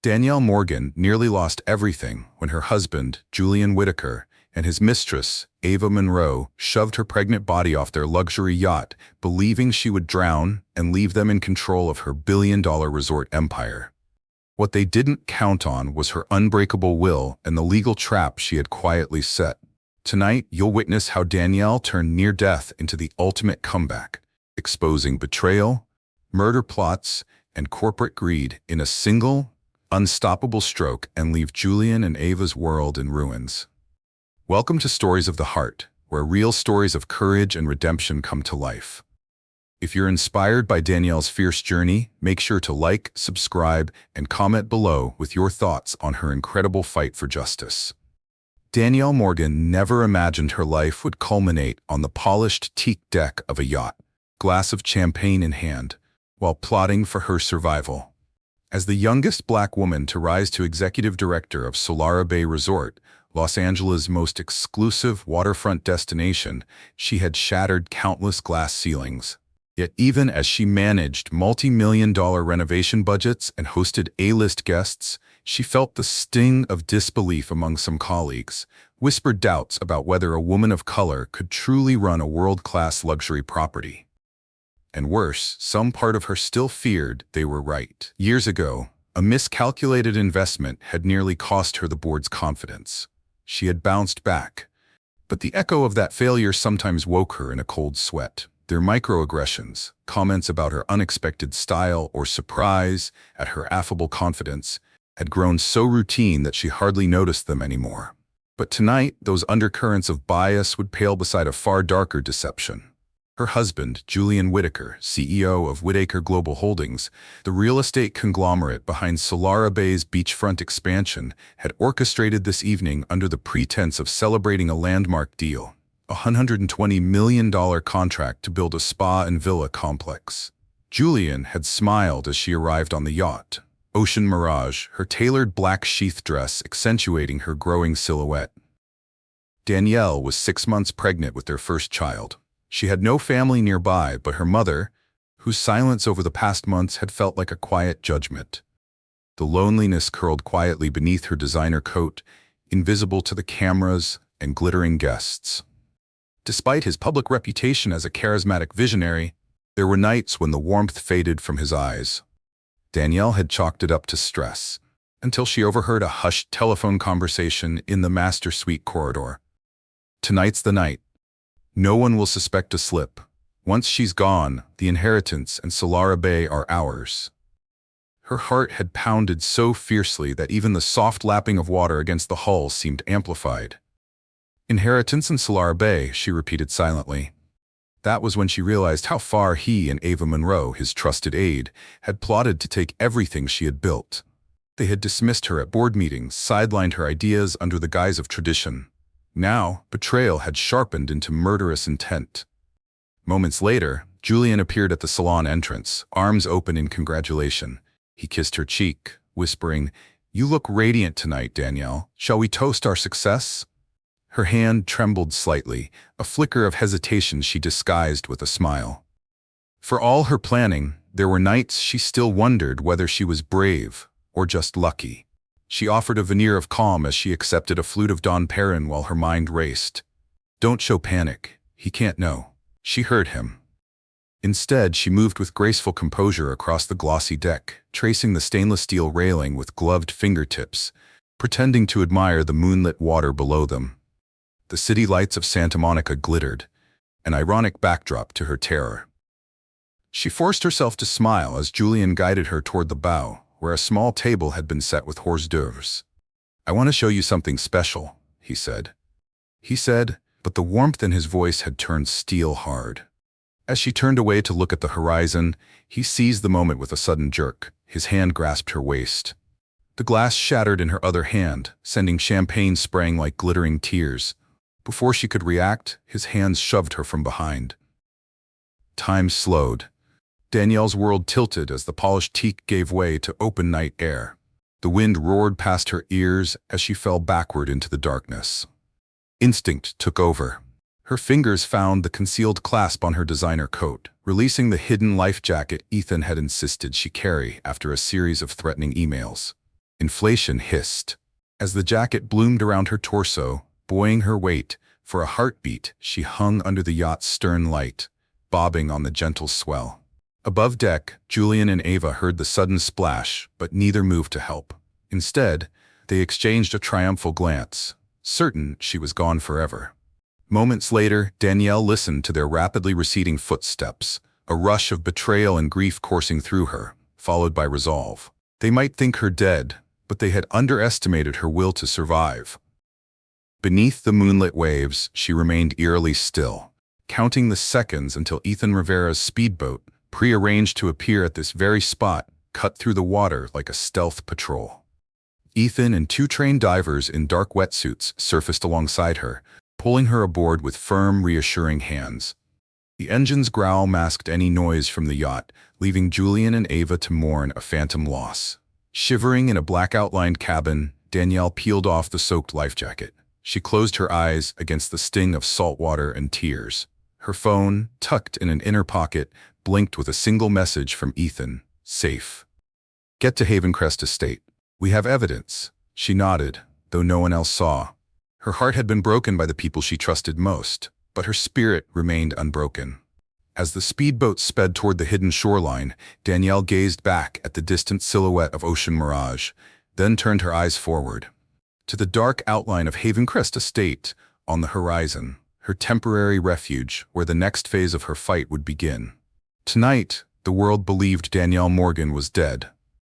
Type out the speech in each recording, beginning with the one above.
Danielle Morgan nearly lost everything when her husband, Julian Whittaker, and his mistress, Ava Monroe, shoved her pregnant body off their luxury yacht, believing she would drown and leave them in control of her billion-dollar resort empire. What they didn't count on was her unbreakable will and the legal trap she had quietly set. Tonight, you'll witness how Danielle turned near death into the ultimate comeback, exposing betrayal, murder plots, and corporate greed in a single, unstoppable stroke and leave Julian and Ava's world in ruins. Welcome to Stories of the Heart, where real stories of courage and redemption come to life. If you're inspired by Danielle's fierce journey, make sure to like, subscribe, and comment below with your thoughts on her incredible fight for justice. Danielle Morgan never imagined her life would culminate on the polished teak deck of a yacht, glass of champagne in hand, while plotting for her survival. As the youngest Black woman to rise to executive director of Solara Bay Resort, Los Angeles' most exclusive waterfront destination, she had shattered countless glass ceilings. Yet even as she managed multi-million-dollar renovation budgets and hosted A-list guests, she felt the sting of disbelief among some colleagues, whispered doubts about whether a woman of color could truly run a world-class luxury property. And worse, some part of her still feared they were right. Years ago, a miscalculated investment had nearly cost her the board's confidence. She had bounced back, but the echo of that failure sometimes woke her in a cold sweat. Their microaggressions, comments about her unexpected style or surprise at her affable confidence, had grown so routine that she hardly noticed them anymore. But tonight, those undercurrents of bias would pale beside a far darker deception. Her husband, Julian Whittaker, CEO of Whittaker Global Holdings, the real estate conglomerate behind Solara Bay's beachfront expansion, had orchestrated this evening under the pretense of celebrating a landmark deal. A $120 million contract to build a spa and villa complex. Julian had smiled as she arrived on the yacht, Ocean Mirage, her tailored black sheath dress accentuating her growing silhouette. Danielle was 6 months pregnant with their first child. She had no family nearby but her mother, whose silence over the past months had felt like a quiet judgment. The loneliness curled quietly beneath her designer coat, invisible to the cameras and glittering guests. Despite his public reputation as a charismatic visionary, there were nights when the warmth faded from his eyes. Danielle had chalked it up to stress, until she overheard a hushed telephone conversation in the master suite corridor. "Tonight's the night. No one will suspect a slip. Once she's gone, the inheritance and Solara Bay are ours." Her heart had pounded so fiercely that even the soft lapping of water against the hull seemed amplified. "Inheritance in Solara Bay," she repeated silently. That was when she realized how far he and Ava Monroe, his trusted aide, had plotted to take everything she had built. They had dismissed her at board meetings, sidelined her ideas under the guise of tradition. Now, betrayal had sharpened into murderous intent. Moments later, Julian appeared at the salon entrance, arms open in congratulation. He kissed her cheek, whispering, "You look radiant tonight, Danielle. Shall we toast our success?" Her hand trembled slightly, a flicker of hesitation she disguised with a smile. For all her planning, there were nights she still wondered whether she was brave or just lucky. She offered a veneer of calm as she accepted a flute of Dom Perignon while her mind raced. "Don't show panic. He can't know." She heard him. Instead, she moved with graceful composure across the glossy deck, tracing the stainless steel railing with gloved fingertips, pretending to admire the moonlit water below them. The city lights of Santa Monica glittered, an ironic backdrop to her terror. She forced herself to smile as Julian guided her toward the bow, where a small table had been set with hors d'oeuvres. "I want to show you something special," he said. But the warmth in his voice had turned steel hard. As she turned away to look at the horizon, he seized the moment with a sudden jerk. His hand grasped her waist. The glass shattered in her other hand, sending champagne spraying like glittering tears. Before she could react, his hands shoved her from behind. Time slowed. Danielle's world tilted as the polished teak gave way to open night air. The wind roared past her ears as she fell backward into the darkness. Instinct took over. Her fingers found the concealed clasp on her designer coat, releasing the hidden life jacket Ethan had insisted she carry after a series of threatening emails. Inflation hissed. As the jacket bloomed around her torso, buoying her weight, for a heartbeat she hung under the yacht's stern light, bobbing on the gentle swell. Above deck, Julian and Ava heard the sudden splash, but neither moved to help. Instead, they exchanged a triumphal glance, certain she was gone forever. Moments later, Danielle listened to their rapidly receding footsteps, a rush of betrayal and grief coursing through her, followed by resolve. They might think her dead, but they had underestimated her will to survive. Beneath the moonlit waves, she remained eerily still, counting the seconds until Ethan Rivera's speedboat, prearranged to appear at this very spot, cut through the water like a stealth patrol. Ethan and two trained divers in dark wetsuits surfaced alongside her, pulling her aboard with firm, reassuring hands. The engine's growl masked any noise from the yacht, leaving Julian and Ava to mourn a phantom loss. Shivering in a black-outlined cabin, Danielle peeled off the soaked life jacket. She closed her eyes against the sting of salt water and tears. Her phone, tucked in an inner pocket, blinked with a single message from Ethan: safe. Get to Havencrest Estate. We have evidence. She nodded, though no one else saw. Her heart had been broken by the people she trusted most, but her spirit remained unbroken. As the speedboat sped toward the hidden shoreline, Danielle gazed back at the distant silhouette of Ocean Mirage, then turned her eyes forward to the dark outline of Havencrest Estate on the horizon, her temporary refuge where the next phase of her fight would begin. Tonight, the world believed Danielle Morgan was dead,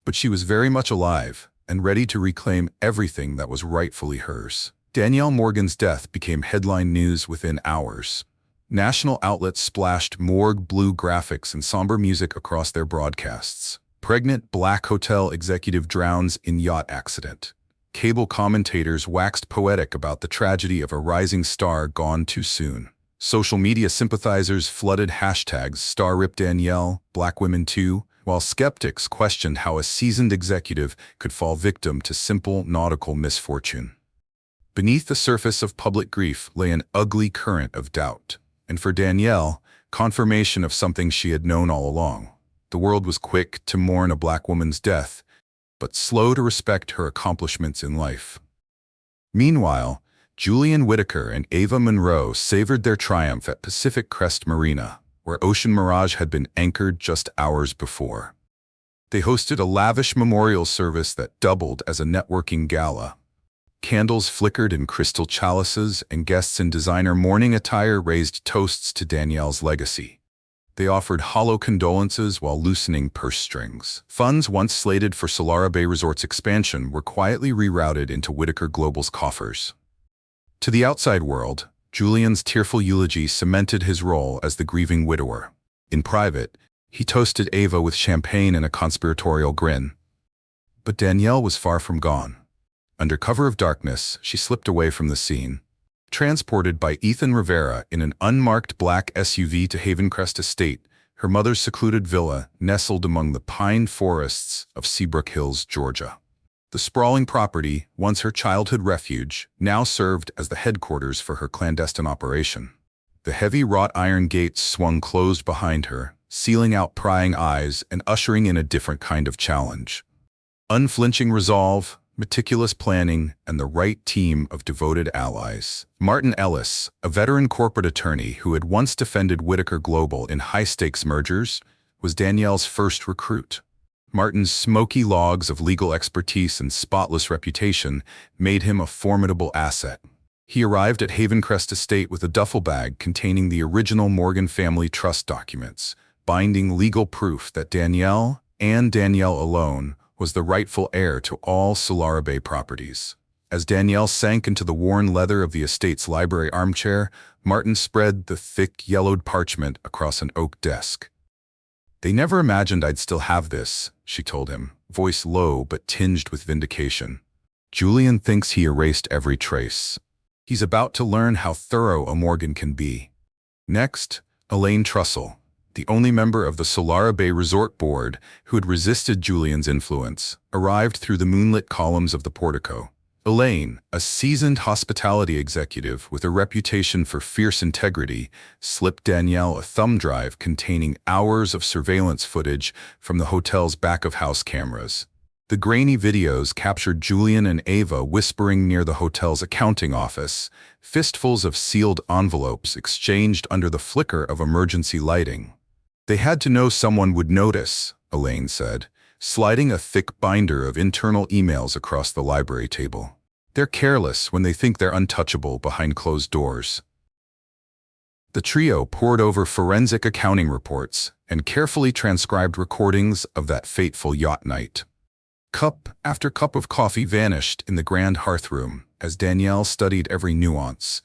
but she was very much alive and ready to reclaim everything that was rightfully hers. Danielle Morgan's death became headline news within hours. National outlets splashed morgue blue graphics and somber music across their broadcasts. Pregnant black hotel executive drowns in yacht accident. Cable commentators waxed poetic about the tragedy of a rising star gone too soon. Social media sympathizers flooded hashtags #StarRipDanielle, Black Women Too, while skeptics questioned how a seasoned executive could fall victim to simple nautical misfortune. Beneath the surface of public grief lay an ugly current of doubt, and for Danielle, confirmation of something she had known all along. The world was quick to mourn a black woman's death, but slow to respect her accomplishments in life. Meanwhile, Julian Whittaker and Ava Monroe savored their triumph at Pacific Crest Marina, where Ocean Mirage had been anchored just hours before. They hosted a lavish memorial service that doubled as a networking gala. Candles flickered in crystal chalices, and guests in designer mourning attire raised toasts to Danielle's legacy. They offered hollow condolences while loosening purse strings. Funds once slated for Solara Bay Resort's expansion were quietly rerouted into Whittaker Global's coffers. To the outside world, Julian's tearful eulogy cemented his role as the grieving widower. In private, he toasted Ava with champagne and a conspiratorial grin. But Danielle was far from gone. Under cover of darkness, she slipped away from the scene. Transported by Ethan Rivera in an unmarked black SUV to Havencrest Estate, her mother's secluded villa nestled among the pine forests of Seabrook Hills, Georgia. The sprawling property, once her childhood refuge, now served as the headquarters for her clandestine operation. The heavy wrought iron gates swung closed behind her, sealing out prying eyes and ushering in a different kind of challenge. Unflinching resolve, meticulous planning, and the right team of devoted allies. Martin Ellis, a veteran corporate attorney who had once defended Whittaker Global in high-stakes mergers, was Danielle's first recruit. Martin's smoky logs of legal expertise and spotless reputation made him a formidable asset. He arrived at Havencrest Estate with a duffel bag containing the original Morgan family trust documents, binding legal proof that Danielle, and Danielle alone, was the rightful heir to all Solara Bay properties. As Danielle sank into the worn leather of the estate's library armchair, Martin spread the thick, yellowed parchment across an oak desk. "They never imagined I'd still have this," she told him, voice low but tinged with vindication. "Julian thinks he erased every trace. He's about to learn how thorough a Morgan can be." Next, Elaine Trussell, the only member of the Solara Bay Resort Board who had resisted Julian's influence, arrived through the moonlit columns of the portico. Elaine, a seasoned hospitality executive with a reputation for fierce integrity, slipped Danielle a thumb drive containing hours of surveillance footage from the hotel's back-of-house cameras. The grainy videos captured Julian and Ava whispering near the hotel's accounting office, fistfuls of sealed envelopes exchanged under the flicker of emergency lighting. They had to know someone would notice, Elaine said, sliding a thick binder of internal emails across the library table. They're careless when they think they're untouchable behind closed doors. The trio pored over forensic accounting reports and carefully transcribed recordings of that fateful yacht night. Cup after cup of coffee vanished in the grand hearthroom as Danielle studied every nuance.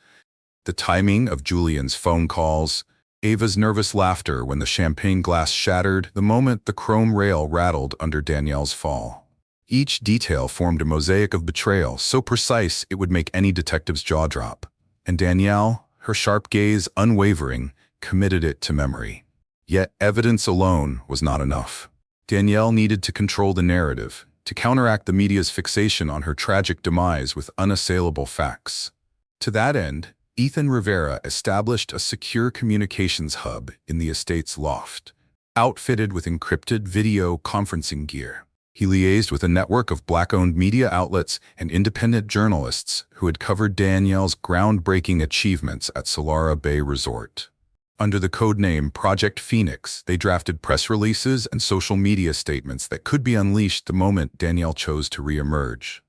The timing of Julian's phone calls, Ava's nervous laughter when the champagne glass shattered the moment the chrome rail rattled under Danielle's fall. Each detail formed a mosaic of betrayal so precise it would make any detective's jaw drop. And Danielle, her sharp gaze unwavering, committed it to memory. Yet evidence alone was not enough. Danielle needed to control the narrative, to counteract the media's fixation on her tragic demise with unassailable facts. To that end, Ethan Rivera established a secure communications hub in the estate's loft, outfitted with encrypted video conferencing gear. He liaised with a network of Black-owned media outlets and independent journalists who had covered Danielle's groundbreaking achievements at Solara Bay Resort. Under the codename Project Phoenix, they drafted press releases and social media statements that could be unleashed the moment Danielle chose to re-emerge.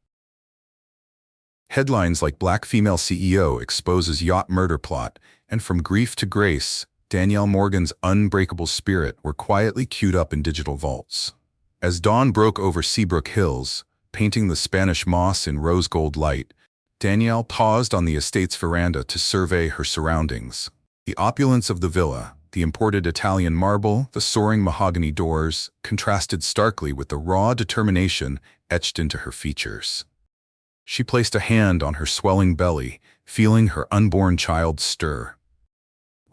Headlines like Black Female CEO Exposes Yacht Murder Plot and From Grief to Grace, Danielle Morgan's unbreakable spirit were quietly queued up in digital vaults. As dawn broke over Seabrook Hills, painting the Spanish moss in rose gold light, Danielle paused on the estate's veranda to survey her surroundings. The opulence of the villa, the imported Italian marble, the soaring mahogany doors, contrasted starkly with the raw determination etched into her features. She placed a hand on her swelling belly, feeling her unborn child stir.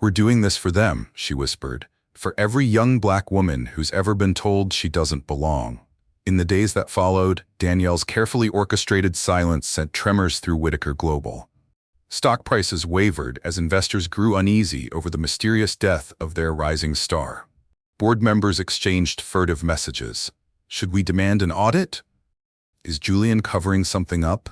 "We're doing this for them," she whispered, "for every young Black woman who's ever been told she doesn't belong." In the days that followed, Danielle's carefully orchestrated silence sent tremors through Whitaker Global. Stock prices wavered as investors grew uneasy over the mysterious death of their rising star. Board members exchanged furtive messages. Should we demand an audit? Is Julian covering something up?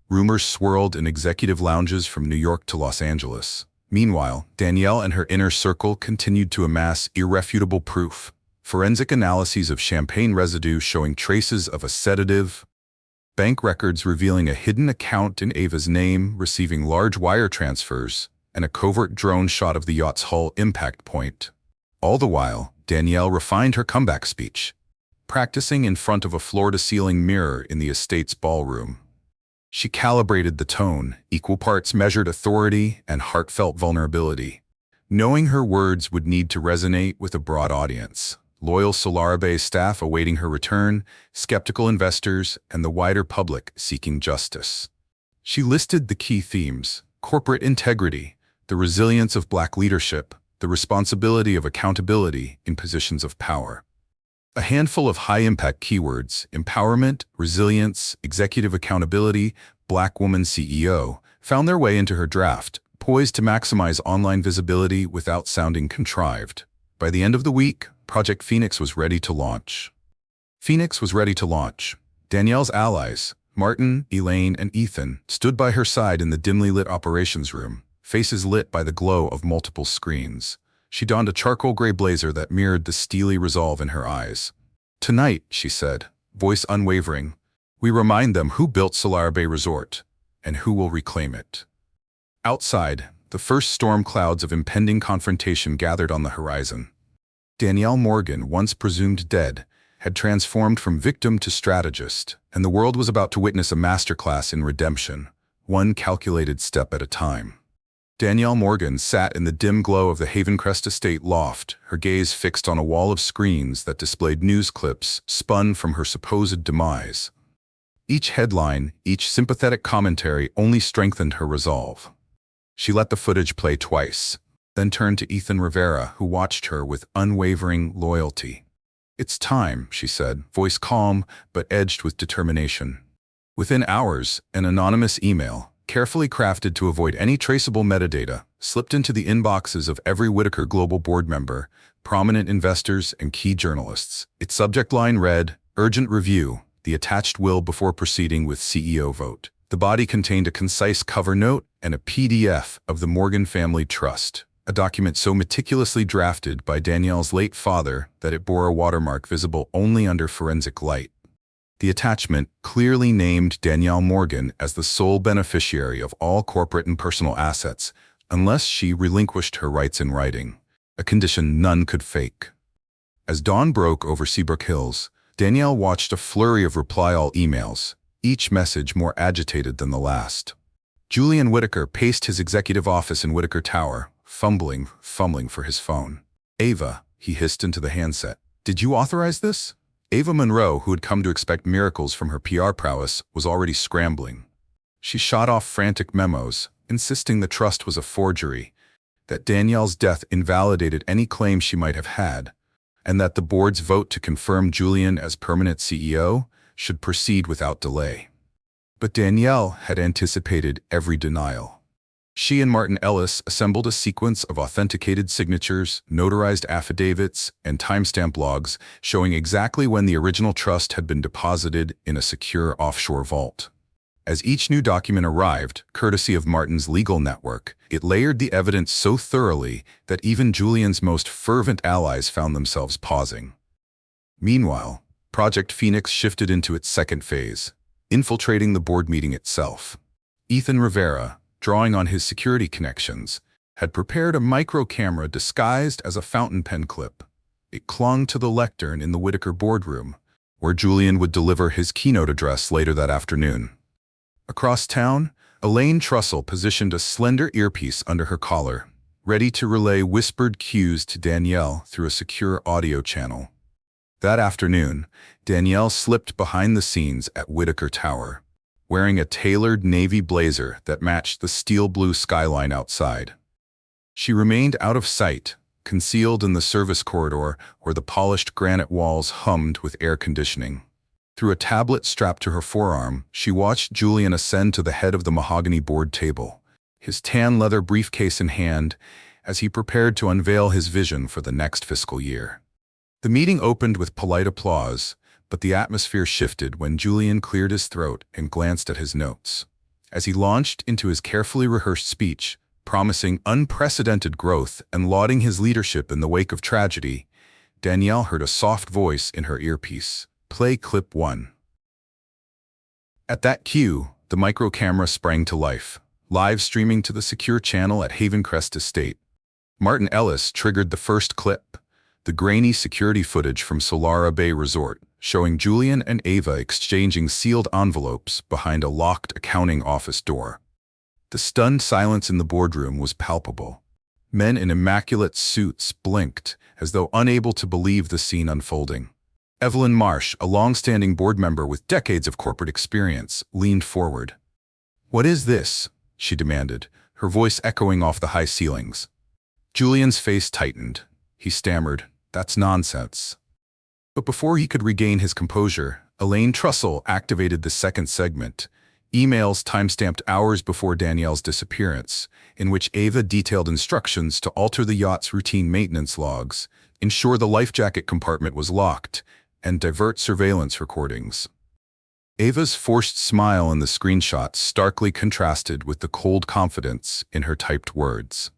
Rumors swirled in executive lounges from New York to Los Angeles. Meanwhile, Danielle and her inner circle continued to amass irrefutable proof. Forensic analyses of champagne residue showing traces of a sedative, bank records revealing a hidden account in Ava's name receiving large wire transfers, and a covert drone shot of the yacht's hull impact point. All the while, Danielle refined her comeback speech, practicing in front of a floor-to-ceiling mirror in the estate's ballroom. She calibrated the tone, equal parts measured authority and heartfelt vulnerability, knowing her words would need to resonate with a broad audience. Loyal Solara Bay staff awaiting her return, skeptical investors, and the wider public seeking justice. She listed the key themes: corporate integrity, the resilience of Black leadership, the responsibility of accountability in positions of power. A handful of high-impact keywords: empowerment, resilience, executive accountability, Black woman CEO, found their way into her draft, poised to maximize online visibility without sounding contrived. By the end of the week, Project Phoenix was ready to launch. Danielle's allies, Martin, Elaine, and Ethan, stood by her side in the dimly lit operations room, faces lit by the glow of multiple screens. She donned a charcoal gray blazer that mirrored the steely resolve in her eyes. "Tonight," she said, voice unwavering, "we remind them who built Solara Bay Resort and who will reclaim it." Outside, the first storm clouds of impending confrontation gathered on the horizon. Danielle Morgan, once presumed dead, had transformed from victim to strategist, and the world was about to witness a masterclass in redemption, one calculated step at a time. Danielle Morgan sat in the dim glow of the Havencrest Estate loft, her gaze fixed on a wall of screens that displayed news clips spun from her supposed demise. Each headline, each sympathetic commentary only strengthened her resolve. She let the footage play twice, then turned to Ethan Rivera, who watched her with unwavering loyalty. "It's time," she said, voice calm but edged with determination. Within hours, an anonymous email, carefully crafted to avoid any traceable metadata, slipped into the inboxes of every Whitaker Global board member, prominent investors, and key journalists. Its subject line read, "Urgent review. the attached will before proceeding with CEO vote. The body contained a concise cover note and a PDF of the Morgan Family Trust, a document so meticulously drafted by Danielle's late father that it bore a watermark visible only under forensic light. The attachment clearly named Danielle Morgan as the sole beneficiary of all corporate and personal assets, unless she relinquished her rights in writing, a condition none could fake. As dawn broke over Seabrook Hills, Danielle watched a flurry of reply-all emails, each message more agitated than the last. Julian Whittaker paced his executive office in Whittaker Tower, fumbling for his phone. "Ava," he hissed into the handset, "did you authorize this?" Ava Monroe, who had come to expect miracles from her PR prowess, was already scrambling. She shot off frantic memos, insisting the trust was a forgery, that Danielle's death invalidated any claim she might have had, and that the board's vote to confirm Julian as permanent CEO should proceed without delay. But Danielle had anticipated every denial. She and Martin Ellis assembled a sequence of authenticated signatures, notarized affidavits, and timestamp logs showing exactly when the original trust had been deposited in a secure offshore vault. As each new document arrived, courtesy of Martin's legal network, it layered the evidence so thoroughly that even Julian's most fervent allies found themselves pausing. Meanwhile, Project Phoenix shifted into its second phase, infiltrating the board meeting itself. Ethan Rivera, drawing on his security connections, had prepared a micro-camera disguised as a fountain pen clip. It clung to the lectern in the Whittaker boardroom, where Julian would deliver his keynote address later that afternoon. Across town, Elaine Trussell positioned a slender earpiece under her collar, ready to relay whispered cues to Danielle through a secure audio channel. That afternoon, Danielle slipped behind the scenes at Whittaker Tower, wearing a tailored navy blazer that matched the steel blue skyline outside. She remained out of sight, concealed in the service corridor where the polished granite walls hummed with air conditioning. Through a tablet strapped to her forearm, she watched Julian ascend to the head of the mahogany board table, his tan leather briefcase in hand, as he prepared to unveil his vision for the next fiscal year. The meeting opened with polite applause, but the atmosphere shifted when Julian cleared his throat and glanced at his notes. As he launched into his carefully rehearsed speech, promising unprecedented growth and lauding his leadership in the wake of tragedy, Danielle heard a soft voice in her earpiece. "Play clip 1." At that cue, the micro-camera sprang to life, live streaming to the secure channel at Havencrest Estate. Martin Ellis triggered the first clip, the grainy security footage from Solara Bay Resort, showing Julian and Ava exchanging sealed envelopes behind a locked accounting office door. The stunned silence in the boardroom was palpable. Men in immaculate suits blinked, as though unable to believe the scene unfolding. Evelyn Marsh, a long-standing board member with decades of corporate experience, leaned forward. "What is this?" she demanded, her voice echoing off the high ceilings. Julian's face tightened. He stammered, "That's nonsense." But before he could regain his composure, Elaine Trussell activated the second segment, emails timestamped hours before Danielle's disappearance, in which Ava detailed instructions to alter the yacht's routine maintenance logs, ensure the life jacket compartment was locked, and divert surveillance recordings. Ava's forced smile in the screenshot starkly contrasted with the cold confidence in her typed words.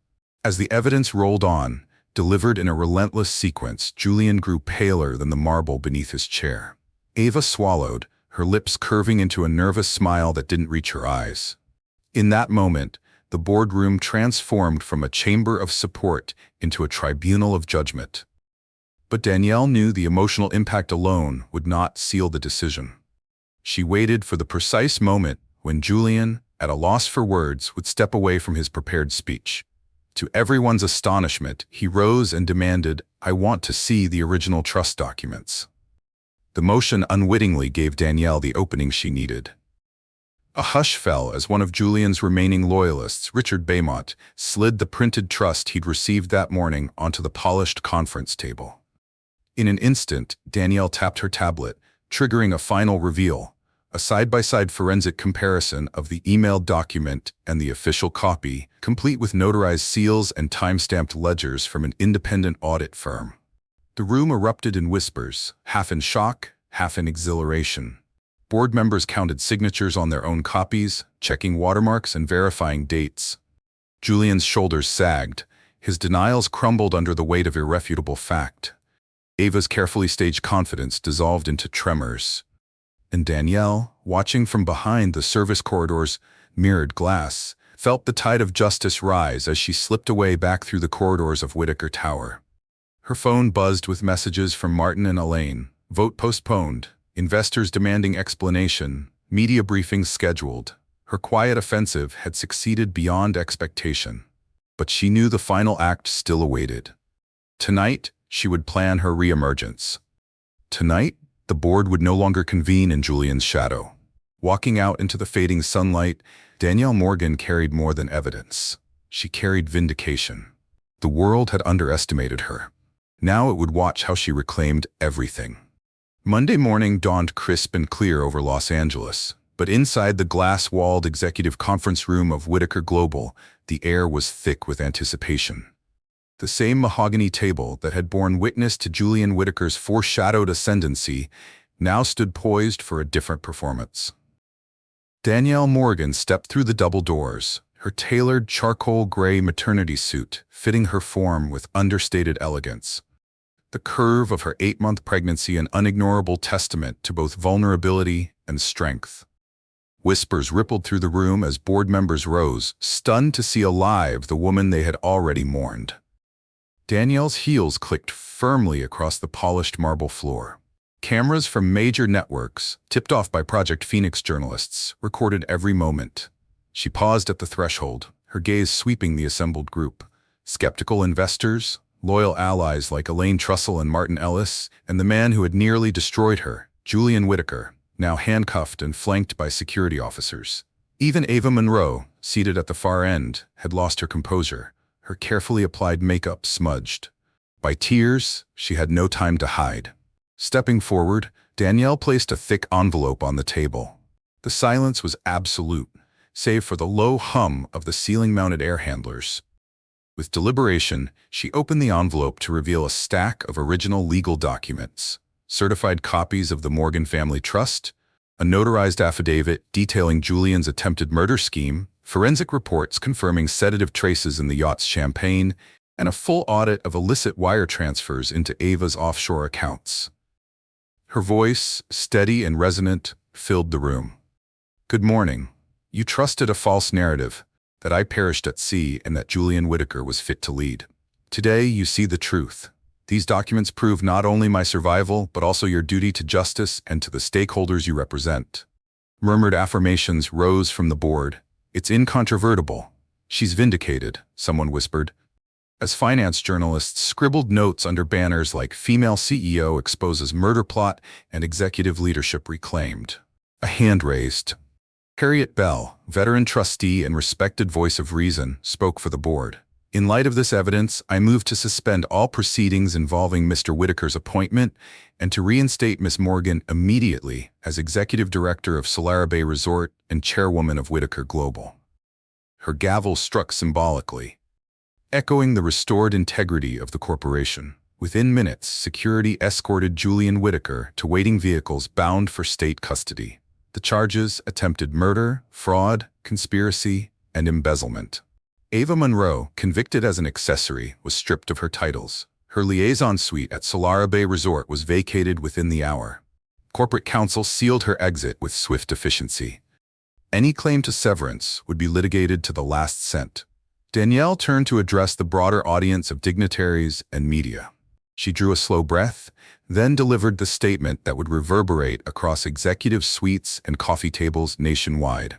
As the evidence rolled on, delivered in a relentless sequence, Julian grew paler than the marble beneath his chair. Ava swallowed, her lips curving into a nervous smile that didn't reach her eyes. In that moment, the boardroom transformed from a chamber of support into a tribunal of judgment. But Danielle knew the emotional impact alone would not seal the decision. She waited for the precise moment when Julian, at a loss for words, would step away from his prepared speech. To everyone's astonishment, he rose and demanded, "I want to see the original trust documents." The motion unwittingly gave Danielle the opening she needed. A hush fell as one of Julian's remaining loyalists, Richard Baymont, slid the printed trust he'd received that morning onto the polished conference table. In an instant, Danielle tapped her tablet, triggering a final reveal, a side-by-side forensic comparison of the emailed document and the official copy, complete with notarized seals and time-stamped ledgers from an independent audit firm. The room erupted in whispers, half in shock, half in exhilaration. Board members counted signatures on their own copies, checking watermarks and verifying dates. Julian's shoulders sagged. His denials crumbled under the weight of irrefutable fact. Ava's carefully staged confidence dissolved into tremors. And Danielle, watching from behind the service corridor's mirrored glass, felt the tide of justice rise as she slipped away back through the corridors of Whitaker Tower. Her phone buzzed with messages from Martin and Elaine. Vote postponed. Investors demanding explanation. Media briefings scheduled. Her quiet offensive had succeeded beyond expectation. But she knew the final act still awaited. Tonight, she would plan her reemergence. Tonight, the board would no longer convene in Julian's shadow. Walking out into the fading sunlight, Danielle Morgan carried more than evidence. She carried vindication. The world had underestimated her. Now it would watch how she reclaimed everything. Monday morning dawned crisp and clear over Los Angeles, but inside the glass-walled executive conference room of Whitaker Global, the air was thick with anticipation. The same mahogany table that had borne witness to Julian Whitaker's foreshadowed ascendancy now stood poised for a different performance. Danielle Morgan stepped through the double doors, her tailored charcoal gray maternity suit fitting her form with understated elegance. The curve of her 8-month pregnancy an unignorable testament to both vulnerability and strength. Whispers rippled through the room as board members rose, stunned to see alive the woman they had already mourned. Danielle's heels clicked firmly across the polished marble floor. Cameras from major networks, tipped off by Project Phoenix journalists, recorded every moment. She paused at the threshold, her gaze sweeping the assembled group. Skeptical investors, loyal allies like Elaine Trussell and Martin Ellis, and the man who had nearly destroyed her, Julian Whitaker, now handcuffed and flanked by security officers. Even Ava Monroe, seated at the far end, had lost her composure, her carefully applied makeup smudged. By tears, she had no time to hide. Stepping forward, Danielle placed a thick envelope on the table. The silence was absolute, save for the low hum of the ceiling-mounted air handlers. With deliberation, she opened the envelope to reveal a stack of original legal documents, certified copies of the Morgan Family Trust, a notarized affidavit detailing Julian's attempted murder scheme, forensic reports confirming sedative traces in the yacht's champagne, and a full audit of illicit wire transfers into Ava's offshore accounts. Her voice, steady and resonant, filled the room. "Good morning. You trusted a false narrative, that I perished at sea and that Julian Whitaker was fit to lead. Today you see the truth. These documents prove not only my survival, but also your duty to justice and to the stakeholders you represent." Murmured affirmations rose from the board. "It's incontrovertible. She's vindicated," someone whispered. As finance journalists scribbled notes under banners like "Female CEO exposes murder plot" and "Executive leadership reclaimed," a hand raised. Harriet Bell, veteran trustee and respected voice of reason, spoke for the board. "In light of this evidence, I move to suspend all proceedings involving Mr. Whitaker's appointment and to reinstate Ms. Morgan immediately as Executive Director of Solara Bay Resort and Chairwoman of Whitaker Global." Her gavel struck symbolically, echoing the restored integrity of the corporation. Within minutes, security escorted Julian Whitaker to waiting vehicles bound for state custody. The charges: attempted murder, fraud, conspiracy, and embezzlement. Ava Monroe, convicted as an accessory, was stripped of her titles. Her liaison suite at Solara Bay Resort was vacated within the hour. Corporate counsel sealed her exit with swift efficiency. Any claim to severance would be litigated to the last cent. Danielle turned to address the broader audience of dignitaries and media. She drew a slow breath, then delivered the statement that would reverberate across executive suites and coffee tables nationwide.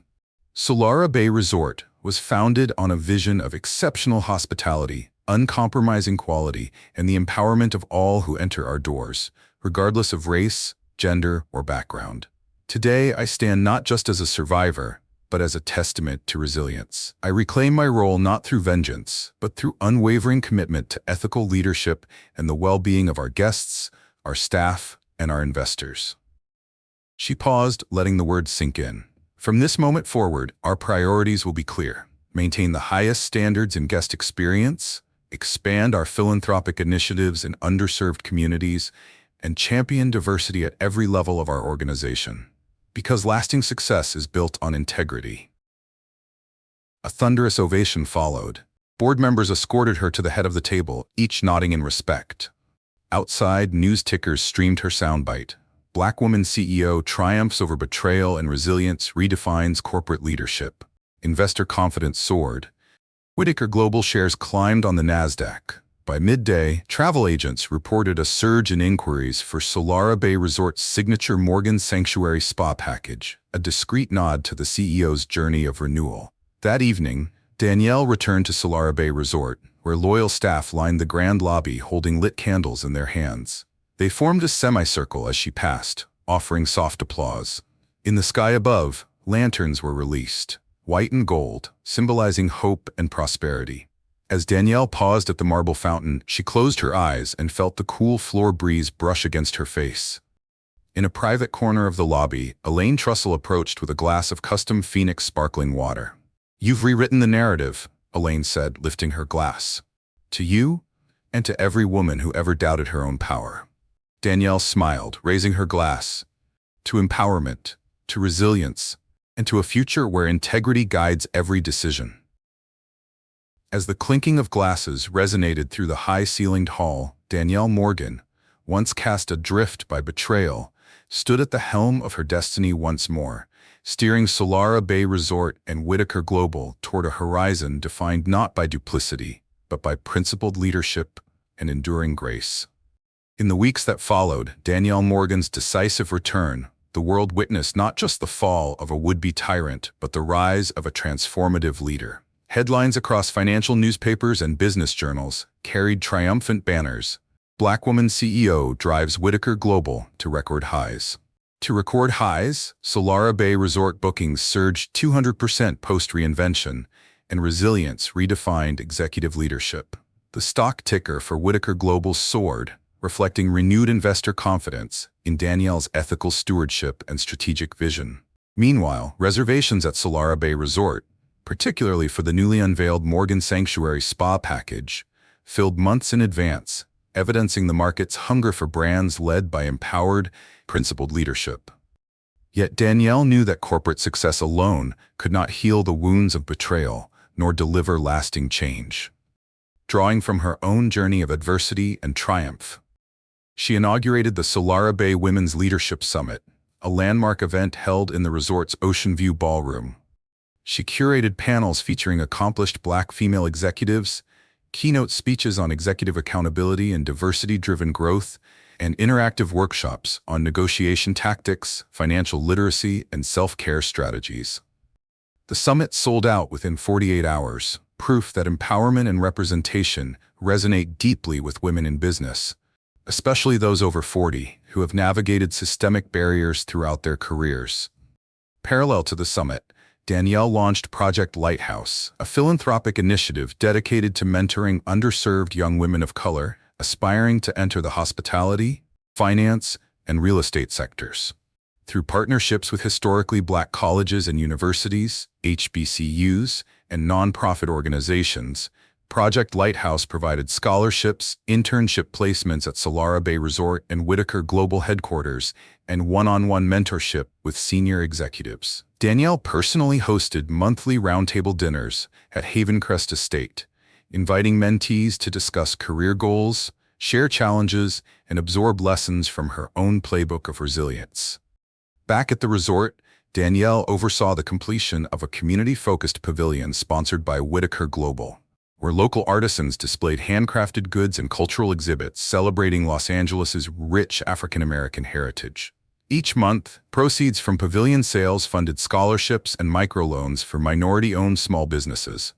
Solara Bay Resort was founded on a vision of exceptional hospitality, uncompromising quality, and the empowerment of all who enter our doors, regardless of race, gender, or background. Today, I stand not just as a survivor, but as a testament to resilience. I reclaim my role not through vengeance, but through unwavering commitment to ethical leadership and the well-being of our guests, our staff, and our investors. She paused, letting the words sink in. From this moment forward, our priorities will be clear. Maintain the highest standards in guest experience, expand our philanthropic initiatives in underserved communities, and champion diversity at every level of our organization. Because lasting success is built on integrity. A thunderous ovation followed. Board members escorted her to the head of the table, each nodding in respect. Outside, news tickers streamed her soundbite. Black woman CEO triumphs over betrayal and resilience redefines corporate leadership. Investor confidence soared. Whitaker Global shares climbed on the NASDAQ. By midday, travel agents reported a surge in inquiries for Solara Bay Resort's signature Morgan Sanctuary Spa package, a discreet nod to the CEO's journey of renewal. That evening, Danielle returned to Solara Bay Resort, where loyal staff lined the grand lobby holding lit candles in their hands. They formed a semicircle as she passed, offering soft applause. In the sky above, lanterns were released, white and gold, symbolizing hope and prosperity. As Danielle paused at the marble fountain, she closed her eyes and felt the cool floor breeze brush against her face. In a private corner of the lobby, Elaine Trussell approached with a glass of custom Phoenix sparkling water. "You've rewritten the narrative," Elaine said, lifting her glass. "To you, and to every woman who ever doubted her own power." Danielle smiled, raising her glass. "To empowerment, to resilience, and to a future where integrity guides every decision." As the clinking of glasses resonated through the high-ceilinged hall, Danielle Morgan, once cast adrift by betrayal, stood at the helm of her destiny once more, steering Solara Bay Resort and Whitaker Global toward a horizon defined not by duplicity, but by principled leadership and enduring grace. In the weeks that followed Danielle Morgan's decisive return, the world witnessed not just the fall of a would-be tyrant, but the rise of a transformative leader. Headlines across financial newspapers and business journals carried triumphant banners. Black woman CEO drives Whitaker Global to record highs. To record highs, Solara Bay Resort bookings surged 200% post-reinvention, and resilience redefined executive leadership. The stock ticker for Whitaker Global soared, reflecting renewed investor confidence in Danielle's ethical stewardship and strategic vision. Meanwhile, reservations at Solara Bay Resort, particularly for the newly unveiled Morgan Sanctuary Spa package, filled months in advance, evidencing the market's hunger for brands led by empowered, principled leadership. Yet Danielle knew that corporate success alone could not heal the wounds of betrayal, nor deliver lasting change. Drawing from her own journey of adversity and triumph, she inaugurated the Solara Bay Women's Leadership Summit, a landmark event held in the resort's Ocean View Ballroom. She curated panels featuring accomplished Black female executives, keynote speeches on executive accountability and diversity-driven growth, and interactive workshops on negotiation tactics, financial literacy, and self-care strategies. The summit sold out within 48 hours, proof that empowerment and representation resonate deeply with women in business, especially those over 40 who have navigated systemic barriers throughout their careers. Parallel to the summit, Danielle launched Project Lighthouse, a philanthropic initiative dedicated to mentoring underserved young women of color aspiring to enter the hospitality, finance, and real estate sectors. Through partnerships with historically Black colleges and universities, HBCUs, and nonprofit organizations, Project Lighthouse provided scholarships, internship placements at Solara Bay Resort and Whitaker Global headquarters, and one-on-one mentorship with senior executives. Danielle personally hosted monthly roundtable dinners at Havencrest Estate, inviting mentees to discuss career goals, share challenges, and absorb lessons from her own playbook of resilience. Back at the resort, Danielle oversaw the completion of a community-focused pavilion sponsored by Whitaker Global, where local artisans displayed handcrafted goods and cultural exhibits celebrating Los Angeles's rich African-American heritage. Each month, proceeds from pavilion sales funded scholarships and microloans for minority-owned small businesses.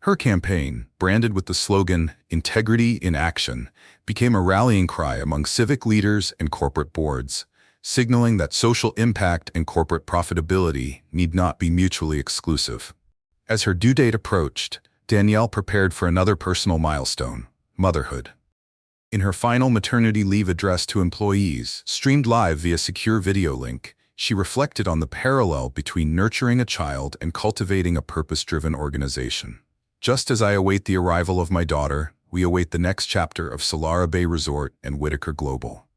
Her campaign, branded with the slogan, "Integrity in Action," became a rallying cry among civic leaders and corporate boards, signaling that social impact and corporate profitability need not be mutually exclusive. As her due date approached, Danielle prepared for another personal milestone, motherhood. In her final maternity leave address to employees, streamed live via secure video link, she reflected on the parallel between nurturing a child and cultivating a purpose-driven organization. "Just as I await the arrival of my daughter, we await the next chapter of Solara Bay Resort and Whitaker Global.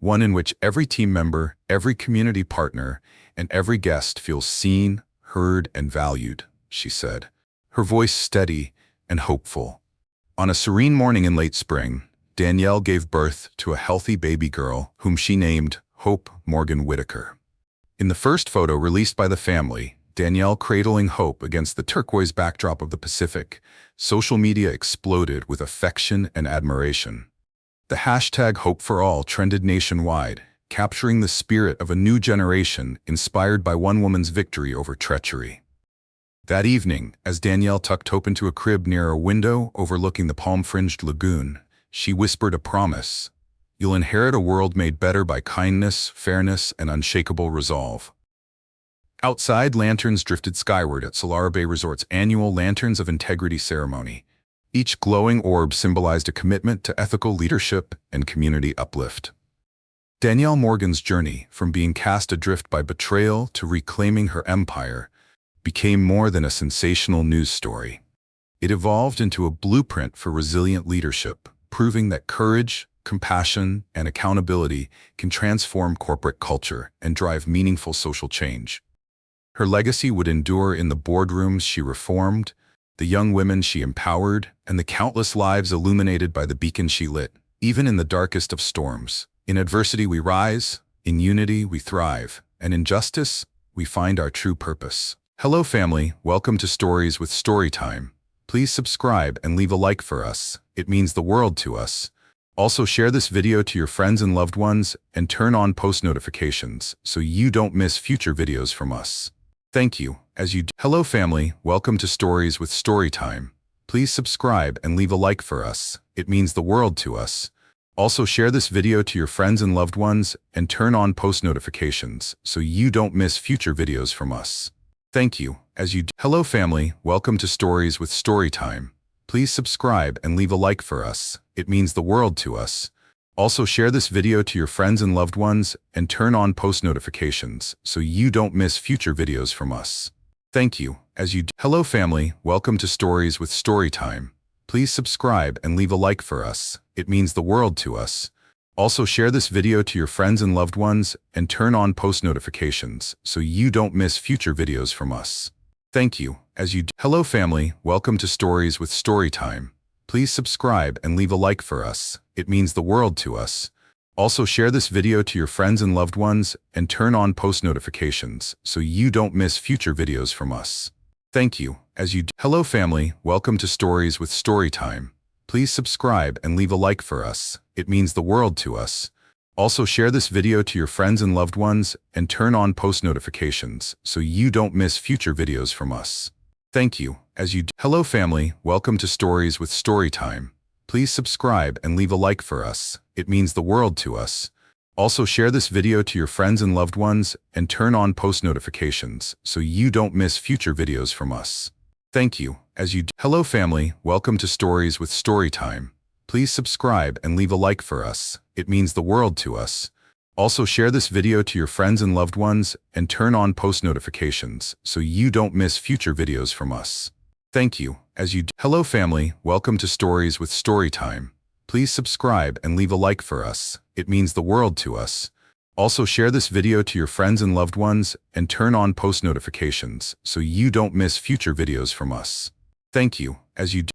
one in which every team member, every community partner, and every guest feels seen, heard, and valued, she said, her voice steady and hopeful. On a serene morning in late spring, Danielle gave birth to a healthy baby girl whom she named Hope Morgan Whitaker. In the first photo released by the family, Danielle cradling Hope against the turquoise backdrop of the Pacific, social media exploded with affection and admiration. The hashtag #HopeForAll trended nationwide, capturing the spirit of a new generation inspired by one woman's victory over treachery. That evening, as Danielle tucked Hope into a crib near a window overlooking the palm-fringed lagoon, she whispered a promise: "You'll inherit a world made better by kindness, fairness, and unshakable resolve." Outside, lanterns drifted skyward at Solara Bay Resort's annual Lanterns of Integrity ceremony. Each glowing orb symbolized a commitment to ethical leadership and community uplift. Danielle Morgan's journey, from being cast adrift by betrayal to reclaiming her empire, became more than a sensational news story. It evolved into a blueprint for resilient leadership, proving that courage, compassion, and accountability can transform corporate culture and drive meaningful social change. Her legacy would endure in the boardrooms she reformed, the young women she empowered, and the countless lives illuminated by the beacon she lit, even in the darkest of storms. In adversity we rise, in unity we thrive, and in justice we find our true purpose. Hello family, welcome to Stories with Storytime. Please subscribe and leave a like for us. It means the world to us. Also share this video to your friends and loved ones and turn on post notifications so you don't miss future videos from us. Thank you. Hello family, welcome to Stories with Storytime. Please subscribe and leave a like for us. It means the world to us. Also share this video to your friends and loved ones and turn on post notifications so you don't miss future videos from us. Thank you. Hello family, welcome to Stories with Storytime. Please subscribe and leave a like for us. It means the world to us. Also share this video to your friends and loved ones and turn on post notifications so you don't miss future videos from us. Thank you. Hello family, welcome to Stories with Storytime. Please subscribe and leave a like for us. It means the world to us. Also share this video to your friends and loved ones and turn on post notifications so you don't miss future videos from us. Thank you. Hello family, welcome to Stories with Storytime. Please subscribe and leave a like for us. It means the world to us. Also share this video to your friends and loved ones and turn on post notifications so you don't miss future videos from us. Thank you. Hello family, welcome to Stories with Storytime. Please subscribe and leave a like for us. It means the world to us. Also share this video to your friends and loved ones and turn on post notifications so you don't miss future videos from us. Thank you. Hello family, welcome to Stories with Storytime. Please subscribe and leave a like for us. It means the world to us. Also share this video to your friends and loved ones and turn on post notifications so you don't miss future videos from us. Thank you. Hello family, welcome to Stories with Storytime. Please subscribe and leave a like for us. It means the world to us. Also share this video to your friends and loved ones and turn on post notifications so you don't miss future videos from us. Thank you. Hello family, welcome to Stories with Storytime. Please subscribe and leave a like for us. It means the world to us. Also share this video to your friends and loved ones and turn on post notifications so you don't miss future videos from us. Thank you.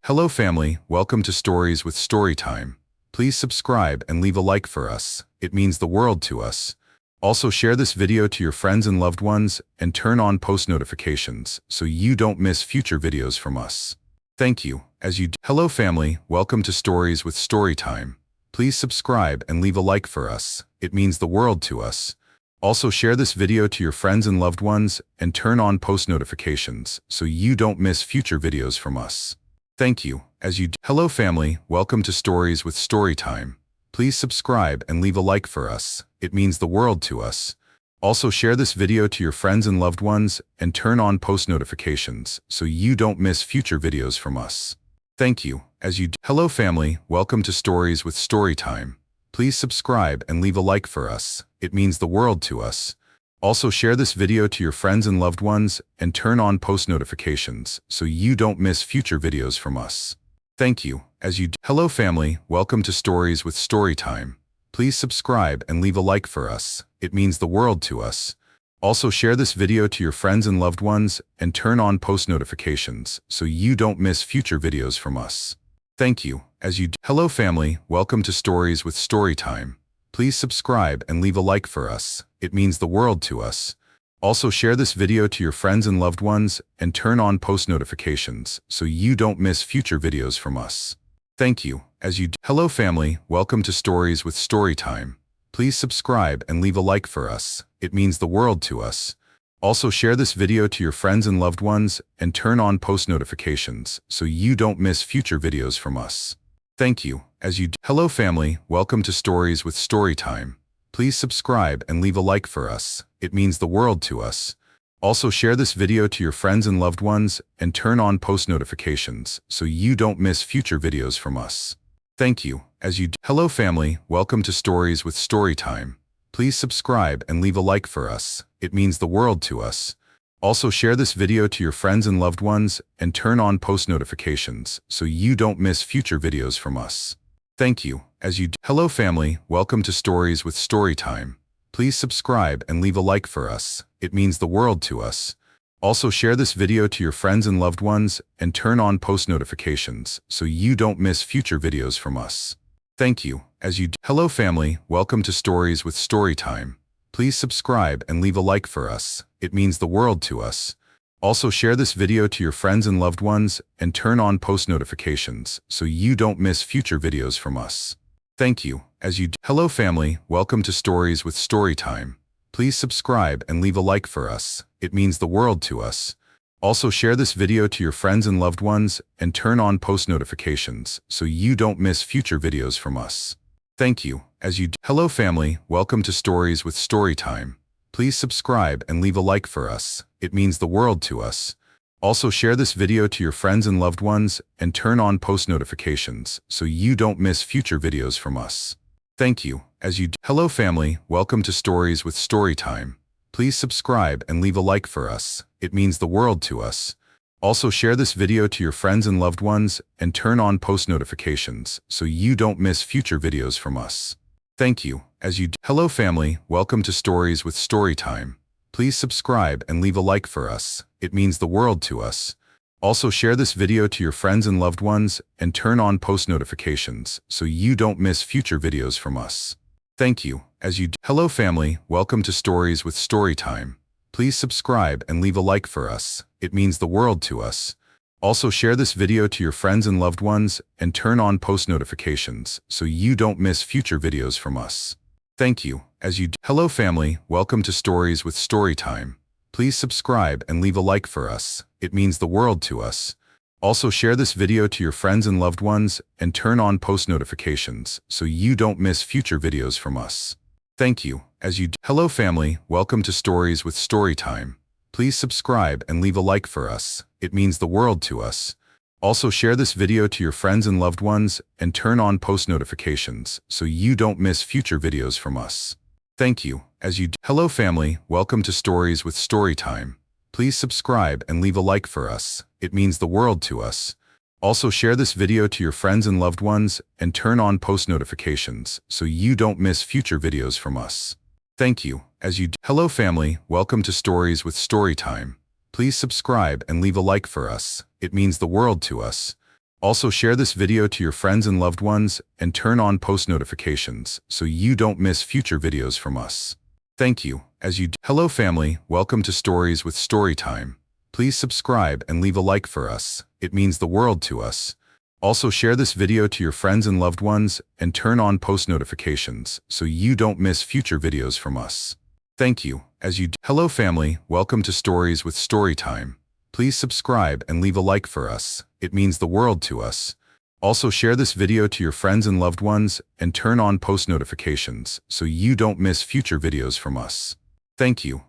Hello family, welcome to Stories with Storytime. Please subscribe and leave a like for us. It means the world to us. Also share this video to your friends and loved ones and turn on post notifications so you don't miss future videos from us. Thank you. Hello family, welcome to Stories with Storytime. Please subscribe and leave a like for us. It means the world to us. Also share this video to your friends and loved ones and turn on post notifications so you don't miss future videos from us. Thank you. Hello family, welcome to Stories with Storytime. Please subscribe and leave a like for us. It means the world to us. Also share this video to your friends and loved ones and turn on post notifications so you don't miss future videos from us. Thank you. Hello family, welcome to Stories with Storytime. Please subscribe and leave a like for us. It means the world to us. Also share this video to your friends and loved ones and turn on post notifications so you don't miss future videos from us. Thank you. Hello family, welcome to Stories with Storytime. Please subscribe and leave a like for us. It means the world to us. Also share this video to your friends and loved ones and turn on post notifications so you don't miss future videos from us. Thank you. Hello family, welcome to Stories with Storytime. Please subscribe and leave a like for us. It means the world to us. Also share this video to your friends and loved ones and turn on post notifications so you don't miss future videos from us. Thank you. Hello family, welcome to Stories with Storytime. Please subscribe and leave a like for us. It means the world to us. Also share this video to your friends and loved ones and turn on post notifications so you don't miss future videos from us. Thank you. Hello family, welcome to Stories with Storytime. Please subscribe and leave a like for us. It means the world to us. Also share this video to your friends and loved ones and turn on post notifications so you don't miss future videos from us. Thank you. Hello family, welcome to Stories with Storytime. Please subscribe and leave a like for us. It means the world to us. Also share this video to your friends and loved ones and turn on post notifications so you don't miss future videos from us. Thank you. Hello family, welcome to Stories with Storytime. Please subscribe and leave a like for us. It means the world to us. Also share this video to your friends and loved ones and turn on post notifications so you don't miss future videos from us. Thank you. Hello family, welcome to Stories with Storytime. Please subscribe and leave a like for us. It means the world to us. Also share this video to your friends and loved ones and turn on post notifications so you don't miss future videos from us. Thank you. Hello family, welcome to Stories with Storytime. Please subscribe and leave a like for us. It means the world to us. Also share this video to your friends and loved ones and turn on post notifications so you don't miss future videos from us. Thank you. Hello family, welcome to Stories with Storytime. Please subscribe and leave a like for us. It means the world to us. Also share this video to your friends and loved ones and turn on post notifications so you don't miss future videos from us. Thank you. Hello family, welcome to Stories with Storytime. Please subscribe and leave a like for us. It means the world to us. Also share this video to your friends and loved ones and turn on post notifications so you don't miss future videos from us. Thank you. Hello family, welcome to Stories with Storytime. Please subscribe and leave a like for us. It means the world to us. Also share this video to your friends and loved ones and turn on post notifications so you don't miss future videos from us. Thank you. Hello family, welcome to Stories with Storytime. Please subscribe and leave a like for us. It means the world to us. Also share this video to your friends and loved ones and turn on post notifications so you don't miss future videos from us. Thank you. Hello family, welcome to Stories with Storytime. Please subscribe and leave a like for us. It means the world to us. Also share this video to your friends and loved ones and turn on post notifications so you don't miss future videos from us. Thank you. Hello family, welcome to Stories with Storytime. Please subscribe and leave a like for us. It means the world to us. Also share this video to your friends and loved ones and turn on post notifications so you don't miss future videos from us. Thank you. Hello family, welcome to Stories with Storytime. Please subscribe and leave a like for us. It means the world to us. Also share this video to your friends and loved ones and turn on post notifications so you don't miss future videos from us. Thank you. Hello family, welcome to Stories with Storytime. Please subscribe and leave a like for us. It means the world to us. Also share this video to your friends and loved ones and turn on post notifications so you don't miss future videos from us. Thank you. Hello family, welcome to Stories with Storytime. Please subscribe and leave a like for us. It means the world to us. Also share this video to your friends and loved ones and turn on post notifications so you don't miss future videos from us. Thank you. Hello family, welcome to Stories with Storytime. Please subscribe and leave a like for us. It means the world to us. Also share this video to your friends and loved ones and turn on post notifications so you don't miss future videos from us. Thank you.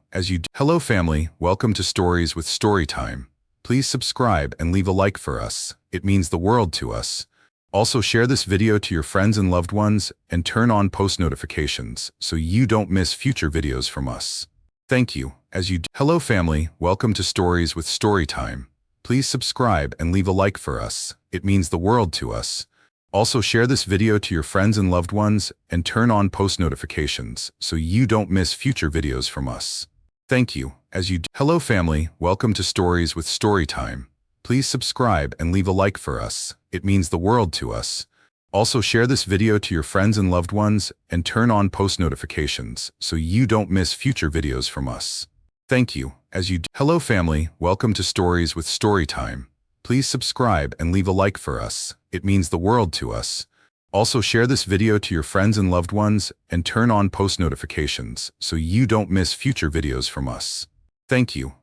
Hello family, welcome to Stories with Storytime. Please subscribe and leave a like for us. It means the world to us. Also share this video to your friends and loved ones and turn on post notifications so you don't miss future videos from us. Thank you. Hello family, welcome to Stories with Storytime. Please subscribe and leave a like for us. It means the world to us. Also share this video to your friends and loved ones and turn on post notifications so you don't miss future videos from us. Thank you. Hello family, welcome to Stories with Storytime. Please subscribe and leave a like for us. It means the world to us. Also share this video to your friends and loved ones and turn on post notifications so you don't miss future videos from us. Thank you. Hello family, welcome to Stories with Storytime. Please subscribe and leave a like for us. It means the world to us. Also share this video to your friends and loved ones and turn on post notifications so you don't miss future videos from us. Thank you.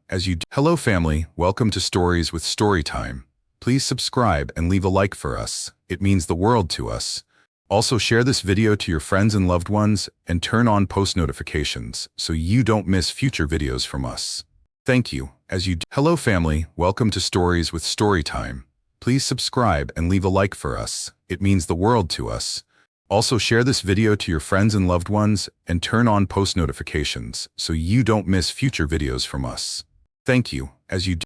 Hello family, welcome to Stories with Storytime. Please subscribe and leave a like for us. It means the world to us. Also share this video to your friends and loved ones and turn on post notifications so you don't miss future videos from us. Thank you. Hello family, welcome to Stories with Storytime. Please subscribe and leave a like for us. It means the world to us. Also share this video to your friends and loved ones and turn on post notifications so you don't miss future videos from us. Thank you.